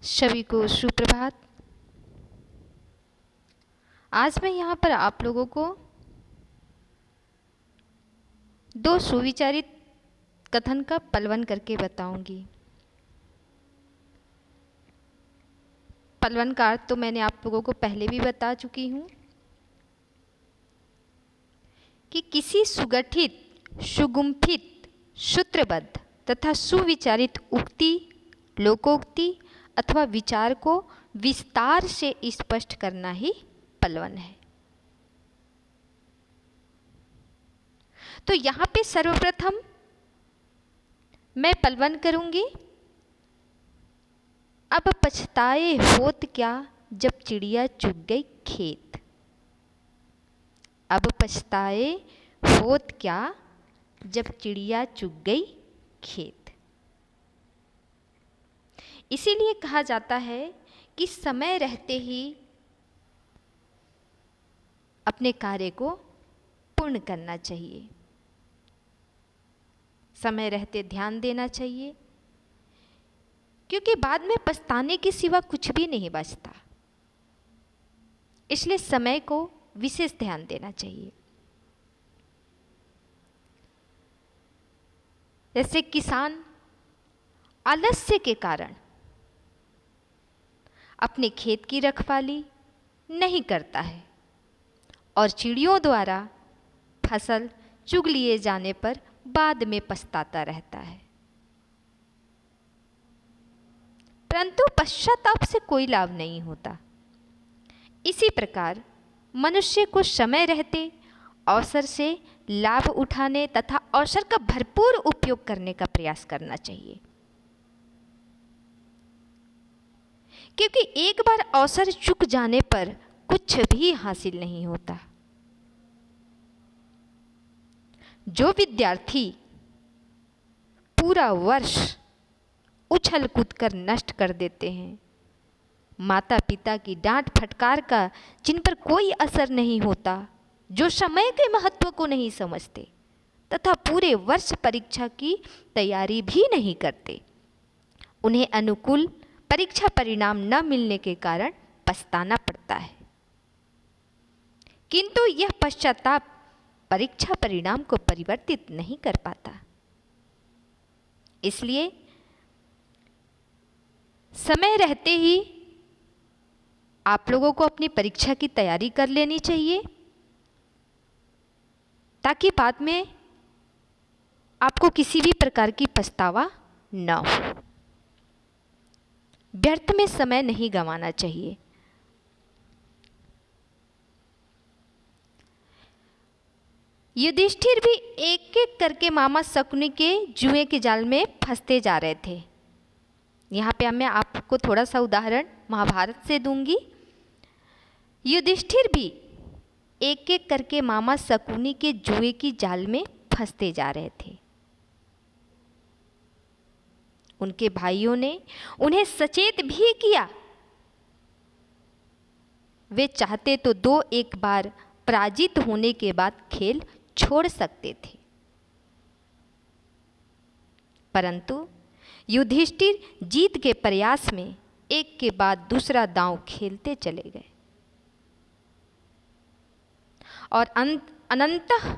सभी को सुप्रभात। आज मैं यहाँ पर आप लोगों को दो सुविचारित कथन का पलवन करके बताऊंगी। पलवन का अर्थ तो मैंने आप लोगों को पहले भी बता चुकी हूँ कि किसी सुगठित, सुगुम्फित, सूत्रबद्ध तथा सुविचारित उक्ति, लोकोक्ति अथवा विचार को विस्तार से स्पष्ट करना ही पलवन है। तो यहाँ पे सर्वप्रथम मैं पलवन करूंगी, अब पछताए होत क्या जब चिड़िया चुग गई खेत। अब पछताए होत क्या जब चिड़िया चुग गई खेत। इसीलिए कहा जाता है कि समय रहते ही अपने कार्य को पूर्ण करना चाहिए, समय रहते ध्यान देना चाहिए, क्योंकि बाद में पछताने के सिवा कुछ भी नहीं बचता। इसलिए समय को विशेष ध्यान देना चाहिए। जैसे किसान आलस्य के कारण अपने खेत की रखवाली नहीं करता है और चिड़ियों द्वारा फसल चुग लिए जाने पर बाद में पछताता रहता है, परंतु पश्चाताप से कोई लाभ नहीं होता। इसी प्रकार मनुष्य को समय रहते अवसर से लाभ उठाने तथा अवसर का भरपूर उपयोग करने का प्रयास करना चाहिए, क्योंकि एक बार अवसर चूक जाने पर कुछ भी हासिल नहीं होता। जो विद्यार्थी पूरा वर्ष उछल कूद कर नष्ट कर देते हैं, माता पिता की डांट फटकार का जिन पर कोई असर नहीं होता, जो समय के महत्व को नहीं समझते तथा पूरे वर्ष परीक्षा की तैयारी भी नहीं करते, उन्हें अनुकूल परीक्षा परिणाम न मिलने के कारण पछताना पड़ता है। किंतु यह पश्चाताप परीक्षा परिणाम को परिवर्तित नहीं कर पाता। इसलिए समय रहते ही आप लोगों को अपनी परीक्षा की तैयारी कर लेनी चाहिए, ताकि बाद में आपको किसी भी प्रकार की पछतावा न हो। व्यर्थ में समय नहीं गंवाना चाहिए। युधिष्ठिर भी एक एक करके मामा शकुनी के जुए के जाल में फंसते जा रहे थे। यहाँ पे मैं आपको थोड़ा सा उदाहरण महाभारत से दूंगी। युधिष्ठिर भी एक एक करके मामा शकुनी के जुए की जाल में फंसते जा रहे थे। उनके भाइयों ने उन्हें सचेत भी किया। वे चाहते तो 2-1 बार पराजित होने के बाद खेल छोड़ सकते थे, परंतु युधिष्ठिर जीत के प्रयास में एक के बाद दूसरा दांव खेलते चले गए और अनंतः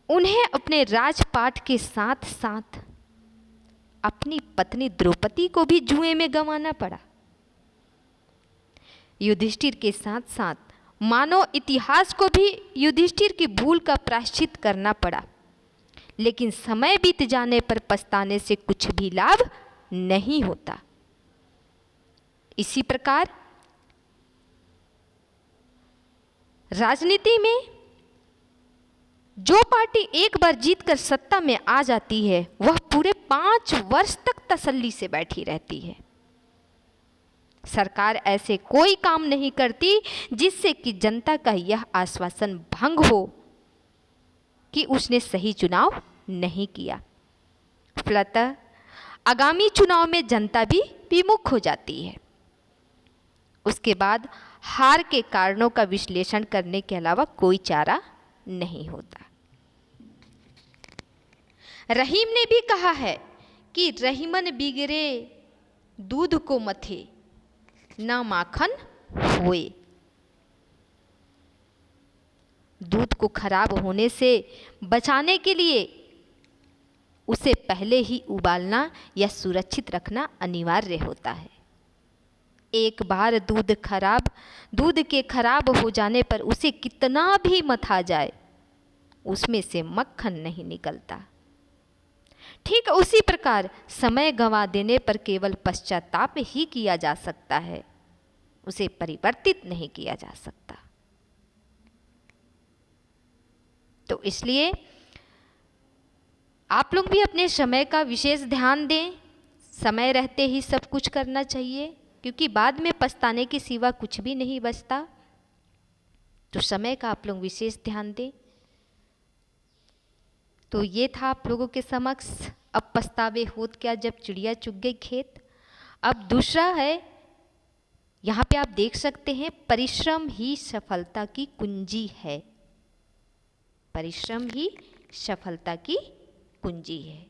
उन्हें अपने राजपाट के साथ साथ अपनी पत्नी द्रौपदी को भी जुए में गंवाना पड़ा। युधिष्ठिर के साथ साथ मानव इतिहास को भी युधिष्ठिर की भूल का प्रायश्चित करना पड़ा, लेकिन समय बीत जाने पर पछताने से कुछ भी लाभ नहीं होता। इसी प्रकार राजनीति में जो पार्टी एक बार जीतकर सत्ता में आ जाती है, वह पूरे 5 वर्ष तक तसल्ली से बैठी रहती है। सरकार ऐसे कोई काम नहीं करती जिससे कि जनता का यह आश्वासन भंग हो कि उसने सही चुनाव नहीं किया। फलतः आगामी चुनाव में जनता भी विमुख हो जाती है। उसके बाद हार के कारणों का विश्लेषण करने के अलावा कोई चारा नहीं होता। रहीम ने भी कहा है कि रहीमन बिगड़े दूध को मथे ना माखन होए। दूध को खराब होने से बचाने के लिए उसे पहले ही उबालना या सुरक्षित रखना अनिवार्य होता है। एक बार दूध के खराब हो जाने पर उसे कितना भी मथा जाए, उसमें से मक्खन नहीं निकलता। ठीक उसी प्रकार समय गंवा देने पर केवल पश्चाताप ही किया जा सकता है, उसे परिवर्तित नहीं किया जा सकता। तो इसलिए आप लोग भी अपने समय का विशेष ध्यान दें। समय रहते ही सब कुछ करना चाहिए, क्योंकि बाद में पछताने के सिवा कुछ भी नहीं बचता। तो समय का आप लोग विशेष ध्यान दें। तो ये था आप लोगों के समक्ष अब पछतावे होत क्या जब चिड़िया चुग गई खेत। अब दूसरा है, यहाँ पे आप देख सकते हैं, परिश्रम ही सफलता की कुंजी है। परिश्रम ही सफलता की कुंजी है।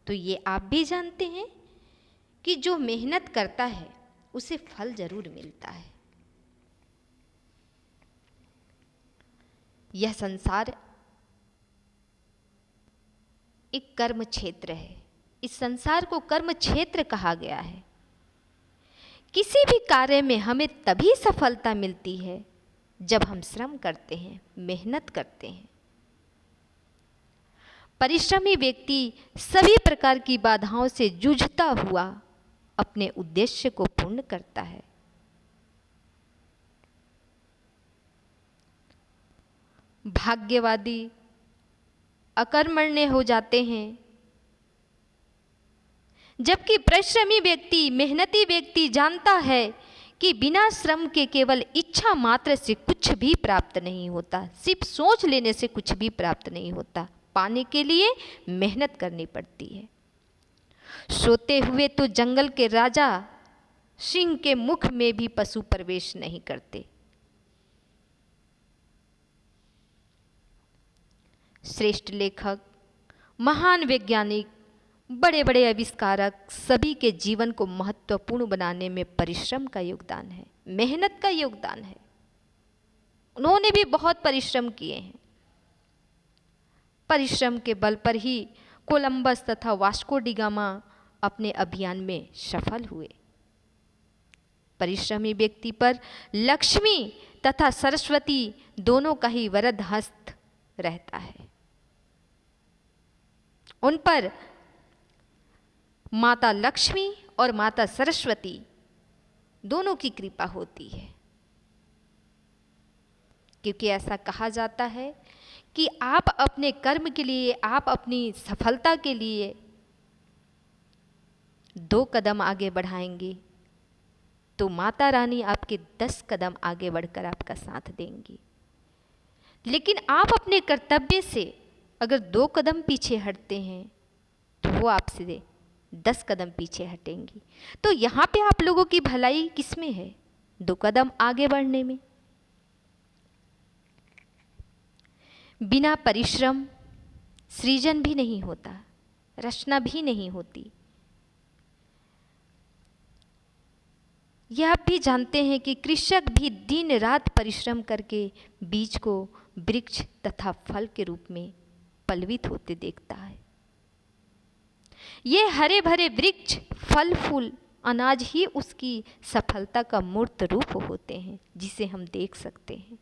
तो ये आप भी जानते हैं कि जो मेहनत करता है उसे फल जरूर मिलता है। यह संसार एक कर्म क्षेत्र है। इस संसार को कर्म क्षेत्र कहा गया है। किसी भी कार्य में हमें तभी सफलता मिलती है जब हम श्रम करते हैं, मेहनत करते हैं। परिश्रमी व्यक्ति सभी प्रकार की बाधाओं से जूझता हुआ अपने उद्देश्य को पूर्ण करता है। भाग्यवादी अकर्मण्य हो जाते हैं, जबकि परिश्रमी व्यक्ति, मेहनती व्यक्ति जानता है कि बिना श्रम के केवल इच्छा मात्र से कुछ भी प्राप्त नहीं होता। सिर्फ सोच लेने से कुछ भी प्राप्त नहीं होता। पाने के लिए मेहनत करनी पड़ती है। सोते हुए तो जंगल के राजा सिंह के मुख में भी पशु प्रवेश नहीं करते। श्रेष्ठ लेखक, महान वैज्ञानिक, बड़े बड़े आविष्कारक, सभी के जीवन को महत्वपूर्ण बनाने में परिश्रम का योगदान है, मेहनत का योगदान है। उन्होंने भी बहुत परिश्रम किए हैं। परिश्रम के बल पर ही कोलंबस तथा वास्को डी गामा अपने अभियान में सफल हुए। परिश्रमी व्यक्ति पर लक्ष्मी तथा सरस्वती दोनों का ही वरद हस्त रहता है। उन पर माता लक्ष्मी और माता सरस्वती दोनों की कृपा होती है, क्योंकि ऐसा कहा जाता है कि आप अपने कर्म के लिए, आप अपनी सफलता के लिए 2 कदम आगे बढ़ाएंगे तो माता रानी आपके 10 कदम आगे बढ़कर आपका साथ देंगी। लेकिन आप अपने कर्तव्य से अगर 2 कदम पीछे हटते हैं तो वो आपसे 10 कदम पीछे हटेंगी। तो यहाँ पे आप लोगों की भलाई किसमें है? 2 कदम आगे बढ़ने में। बिना परिश्रम सृजन भी नहीं होता, रचना भी नहीं होती। यह आप भी जानते हैं कि कृषक भी दिन रात परिश्रम करके बीज को वृक्ष तथा फल के रूप में पल्वित होते देखता है। ये हरे भरे वृक्ष, फल फूल, अनाज ही उसकी सफलता का मूर्त रूप होते हैं, जिसे हम देख सकते हैं।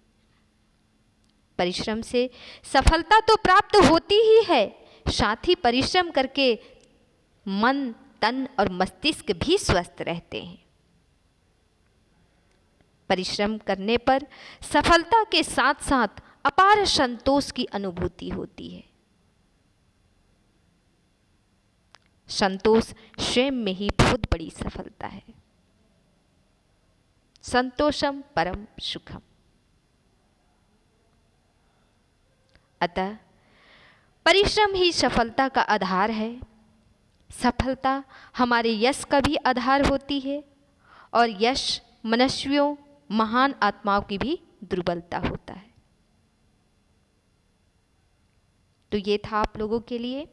परिश्रम से सफलता तो प्राप्त होती ही है, साथ ही परिश्रम करके मन, तन और मस्तिष्क भी स्वस्थ रहते हैं। परिश्रम करने पर सफलता के साथ साथ अपार संतोष की अनुभूति होती है। संतोष स्वयं में ही बहुत बड़ी सफलता है। संतोषम परम सुखम। अतः परिश्रम ही सफलता का आधार है। सफलता हमारे यश का भी आधार होती है, और यश मनुष्यों, महान आत्माओं की भी दुर्बलता होता है। तो ये था आप लोगों के लिए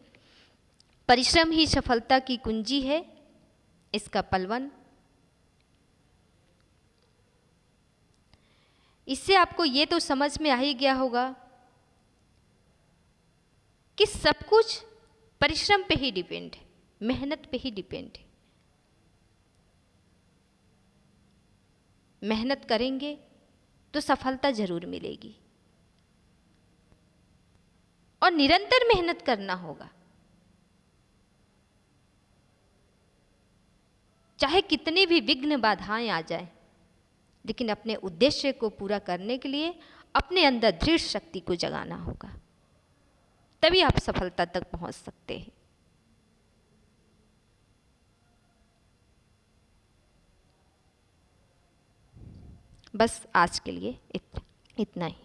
परिश्रम ही सफलता की कुंजी है, इसका पलवन। इससे आपको ये तो समझ में आ ही गया होगा कि सब कुछ परिश्रम पे ही डिपेंड है, मेहनत पे ही डिपेंड है। मेहनत करेंगे तो सफलता जरूर मिलेगी, और निरंतर मेहनत करना होगा। चाहे कितनी भी विघ्न बाधाएं आ जाएं, लेकिन अपने उद्देश्य को पूरा करने के लिए अपने अंदर दृढ़ शक्ति को जगाना होगा, तभी आप सफलता तक पहुंच सकते हैं। बस आज के लिए इतना ही।